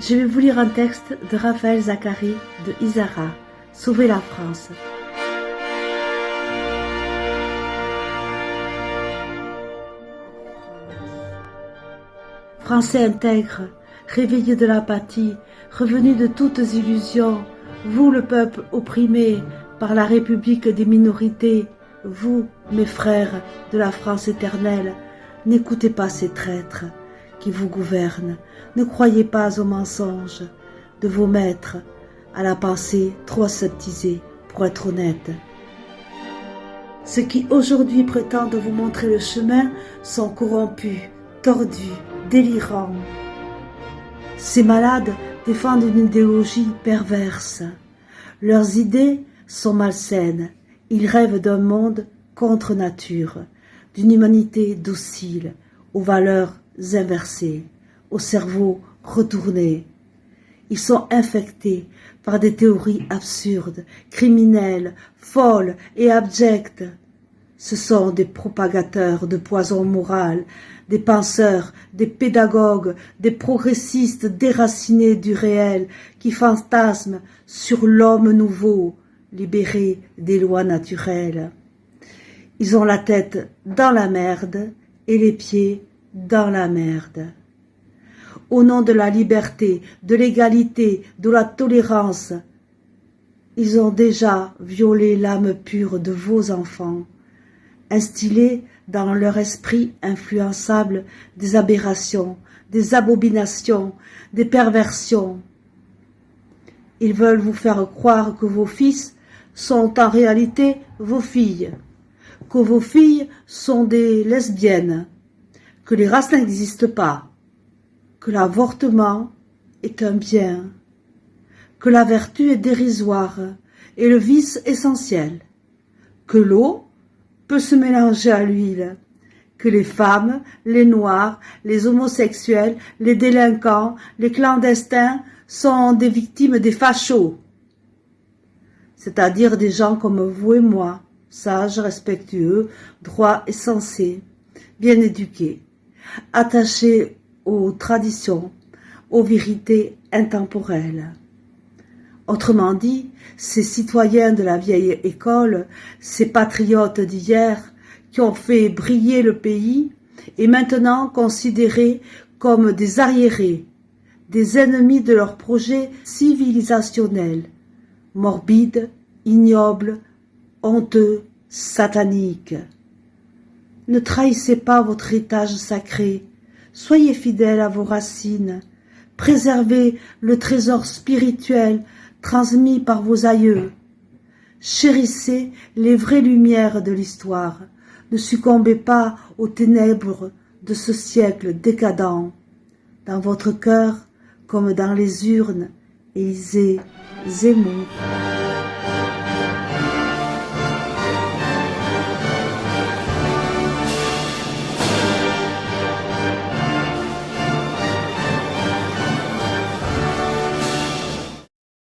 Je vais vous lire un texte de Raphaël Zacharie de Isara, Sauver la France. Français intègres, réveillés de l'apathie, revenus de toutes illusions, vous le peuple opprimé par la République des minorités, vous, mes frères de la France éternelle, n'écoutez pas ces traîtres qui vous gouvernent, ne croyez pas aux mensonges de vos maîtres, à la pensée trop aseptisée pour être honnête. Ceux qui aujourd'hui prétendent vous montrer le chemin sont corrompus, tordus, délirants. Ces malades défendent une idéologie perverse. Leurs idées sont malsaines. Ils rêvent d'un monde contre nature, d'une humanité docile, aux valeurs inversées, au cerveau retourné. Ils sont infectés par des théories absurdes, criminelles, folles et abjectes. Ce sont des propagateurs de poison moral, des penseurs, des pédagogues, des progressistes déracinés du réel qui fantasment sur l'homme nouveau, libéré des lois naturelles. Ils ont la tête dans la merde et les pieds dans la merde. Au nom de la liberté, de l'égalité, de la tolérance, ils ont déjà violé l'âme pure de vos enfants, instillé dans leur esprit influençable des aberrations, des abominations, des perversions. Ils veulent vous faire croire que vos fils sont en réalité vos filles, que vos filles sont des lesbiennes, que les races n'existent pas, que l'avortement est un bien, que la vertu est dérisoire et le vice essentiel, que l'eau peut se mélanger à l'huile, que les femmes, les noirs, les homosexuels, les délinquants, les clandestins sont des victimes des fachos, c'est-à-dire des gens comme vous et moi, sages, respectueux, droits et sensés, bien éduqués, attachés aux traditions, aux vérités intemporelles. Autrement dit, ces citoyens de la vieille école, ces patriotes d'hier qui ont fait briller le pays et maintenant considérés comme des arriérés, des ennemis de leur projet civilisationnel, morbide, ignoble, honteux, satanique. Ne trahissez pas votre héritage sacré, soyez fidèles à vos racines, préservez le trésor spirituel transmis par vos aïeux, chérissez les vraies lumières de l'histoire, ne succombez pas aux ténèbres de ce siècle décadent. Dans votre cœur, comme dans les urnes, Élisée Zemmour.